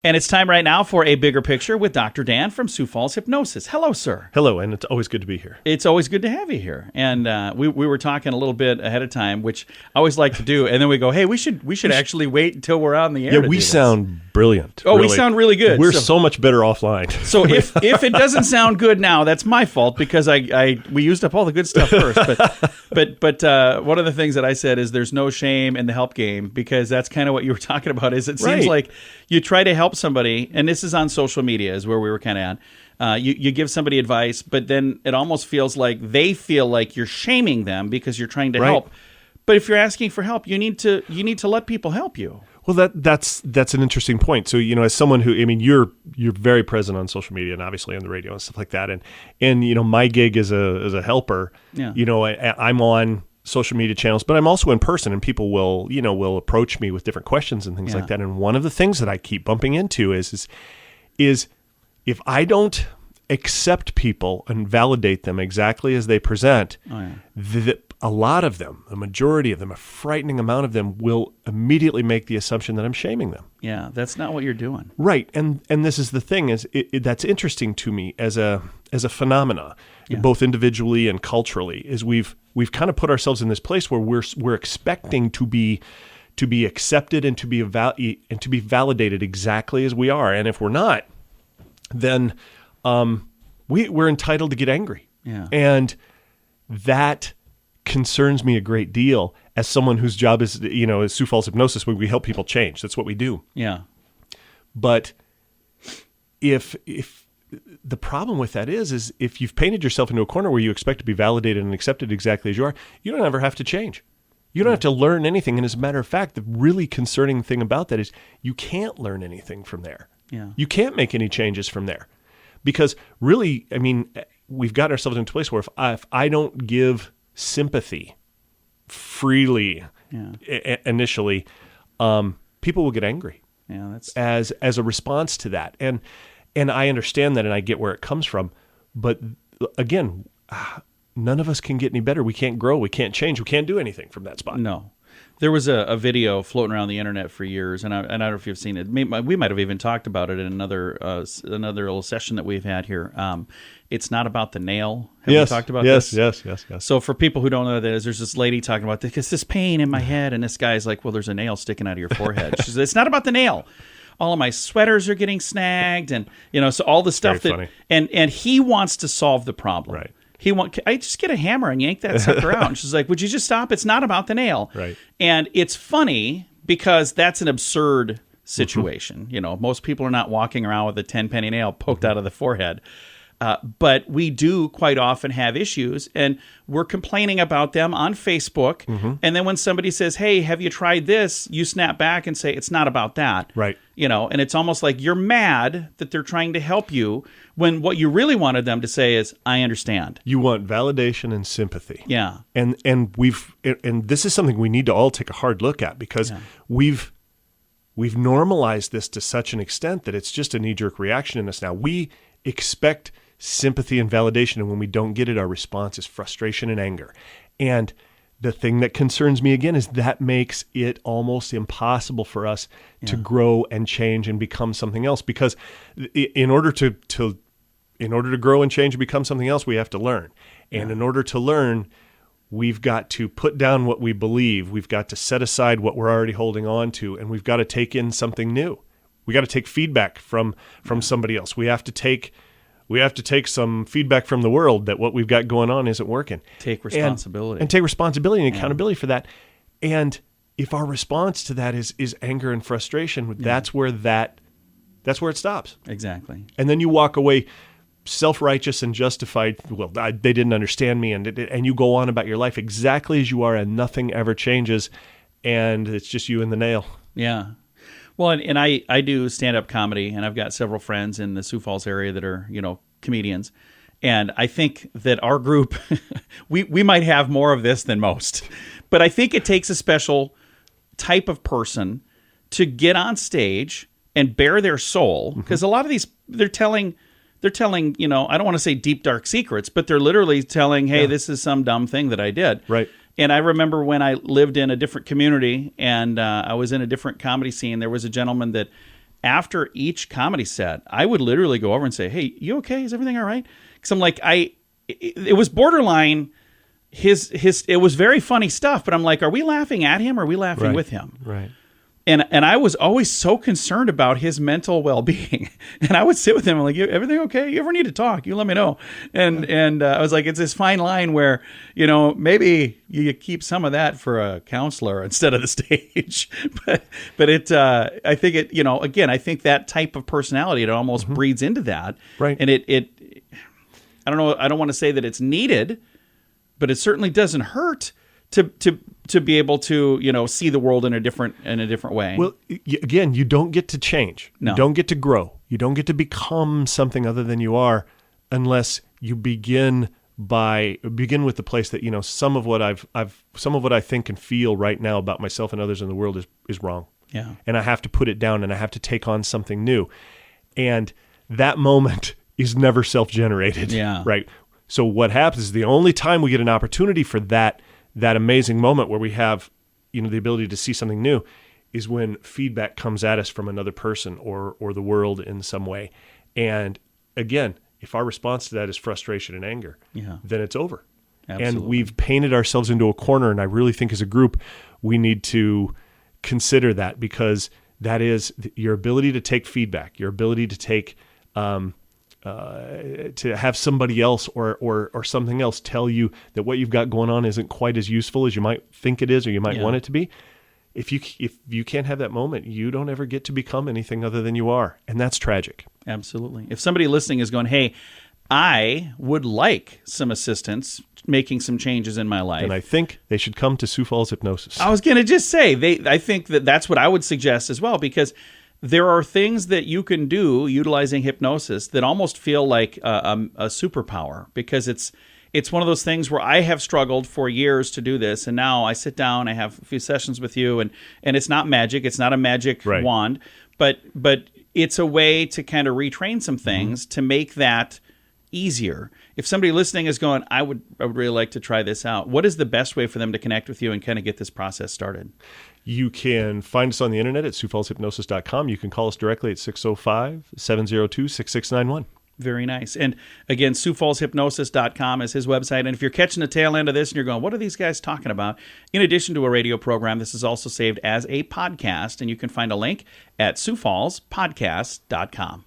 And it's time right now for A Bigger Picture with Dr. Dan from Sioux Falls Hypnosis. Hello, sir. Hello, and it's always good to be here. It's always good to have you here. And we were talking a little bit ahead of time, which I always like to do. And then we go, hey, we should actually wait until we're on the air. Yeah, we sound brilliant. Oh, really. We sound really good. We're so much better offline. So if it doesn't sound good now, that's my fault because we used up all the good stuff first. But one of the things that I said is there's no shame in the help game, because that's kind of what you were talking about. Is it seems like you try to help somebody, and this is on social media is where we were kind of at. You give somebody advice, but then it almost feels like they feel like you're shaming them because you're trying to help. But if you're asking for help, you need to let people help you. Well, that's an interesting point. So, as someone who, you're very present on social media and obviously on the radio and stuff like that. And my gig as a helper, I'm on social media channels, but I'm also in person, and people will approach me with different questions and things like that. And one of the things that I keep bumping into is if I don't accept people and validate them exactly as they present, a lot of them, the majority of them, a frightening amount of them will immediately make the assumption that I'm shaming them. Yeah, that's not what you're doing. Right. And this is the thing, is that's interesting to me as a phenomena, both individually and culturally, is we've kind of put ourselves in this place where we're expecting to be accepted and to be validated exactly as we are. And if we're not, then we're entitled to get angry. Yeah. And that concerns me a great deal as someone whose job is, as Sioux Falls Hypnosis, where we help people change. That's what we do. Yeah. But if the problem with that is if you've painted yourself into a corner where you expect to be validated and accepted exactly as you are, you don't ever have to change. You don't have to learn anything. And as a matter of fact, the really concerning thing about that is you can't learn anything from there. Yeah. You can't make any changes from there. Because really, we've gotten ourselves into a place where if I don't give sympathy freely initially, people will get angry as a response to that. And I understand that, and I get where it comes from. But again, none of us can get any better. We can't grow. We can't change. We can't do anything from that spot. No. There was a video floating around the internet for years, and I don't know if you've seen it. We might have even talked about it in another little session that we've had here. It's not about the nail. Have you talked about this? Yes. So for people who don't know what that is, there's this lady talking about this pain in my head, and this guy's like, well, there's a nail sticking out of your forehead. She says, it's not about the nail. All of my sweaters are getting snagged, and so all the stuff Very that, and he wants to solve the problem. Right. I just get a hammer and yank that sucker out. And she's like, would you just stop? It's not about the nail. Right. And it's funny because that's an absurd situation. Mm-hmm. Most people are not walking around with a 10-penny nail poked out of the forehead. But we do quite often have issues, and we're complaining about them on Facebook. Mm-hmm. And then when somebody says, hey, have you tried this? You snap back and say, it's not about that. Right. And it's almost like you're mad that they're trying to help you when what you really wanted them to say is, I understand. You want validation and sympathy. Yeah. And this is something we need to all take a hard look at, because we've normalized this to such an extent that it's just a knee-jerk reaction in us now. We expect sympathy and validation, and when we don't get it, our response is frustration and anger. And the thing that concerns me again is that makes it almost impossible for us to grow and change and become something else, because in order to grow and change and become something else, we have to learn. And in order to learn, we've got to put down what we believe. We've got to set aside what we're already holding on to, and we've got to take in something new. We got to take feedback from somebody else. We have to take some feedback from the world that what we've got going on isn't working. Take responsibility. And take responsibility and accountability for that. And if our response to that is anger and frustration, that's where it stops. Exactly. And then you walk away self-righteous and justified. Well, they didn't understand me, and you go on about your life exactly as you are, and nothing ever changes, and it's just you and the nail. Yeah. Well, and I do stand-up comedy, and I've got several friends in the Sioux Falls area that are, comedians. And I think that our group, we might have more of this than most. But I think it takes a special type of person to get on stage and bare their soul. Because a lot of these, they're telling, I don't want to say deep, dark secrets, but they're literally telling, hey, this is some dumb thing that I did. Right. And I remember when I lived in a different community and I was in a different comedy scene, there was a gentleman that after each comedy set, I would literally go over and say, "Hey, you okay? Is everything all right?" Because I'm like, it was borderline. It was very funny stuff, but I'm like, are we laughing at him or are we laughing with him? Right. And I was always so concerned about his mental well-being. And I would sit with him. I'm like, everything okay? You ever need to talk? You let me know. And I was like, it's this fine line where, maybe you keep some of that for a counselor instead of the stage. but I think it, again, I think that type of personality, it almost breeds into that. Right. And it I don't know. I don't want to say that it's needed, but it certainly doesn't hurt to be able to see the world in a different way. Well, again, you don't get to change. No. You don't get to grow. You don't get to become something other than you are unless you begin with the place that some of what I think and feel right now about myself and others in the world is wrong. Yeah. And I have to put it down and I have to take on something new. And that moment is never self-generated. Yeah. Right. So what happens is the only time we get an opportunity for that amazing moment where we have, the ability to see something new is when feedback comes at us from another person or the world in some way. And again, if our response to that is frustration and anger, then it's over. Absolutely. And we've painted ourselves into a corner. And I really think as a group, we need to consider that, because that is your ability to take feedback, your ability to take, to have somebody else or something else tell you that what you've got going on isn't quite as useful as you might think it is or you might want it to be. If you can't have that moment, you don't ever get to become anything other than you are. And that's tragic. Absolutely. If somebody listening is going, hey, I would like some assistance making some changes in my life. And I think they should come to Sioux Falls Hypnosis. I was going to just say, I think that's what I would suggest as well, because there are things that you can do utilizing hypnosis that almost feel like a superpower, because it's one of those things where I have struggled for years to do this, and now I sit down, I have a few sessions with you, and it's not magic, it's not a magic wand, but it's a way to kind of retrain some things to make that easier. If somebody listening is going, I would really like to try this out, what is the best way for them to connect with you and kind of get this process started? You can find us on the internet at SiouxFallsHypnosis.com. You can call us directly at 605-702-6691. Very nice. And again, SiouxFallsHypnosis.com is his website. And if you're catching the tail end of this and you're going, what are these guys talking about? In addition to a radio program, this is also saved as a podcast, and you can find a link at SiouxFallsPodcast.com.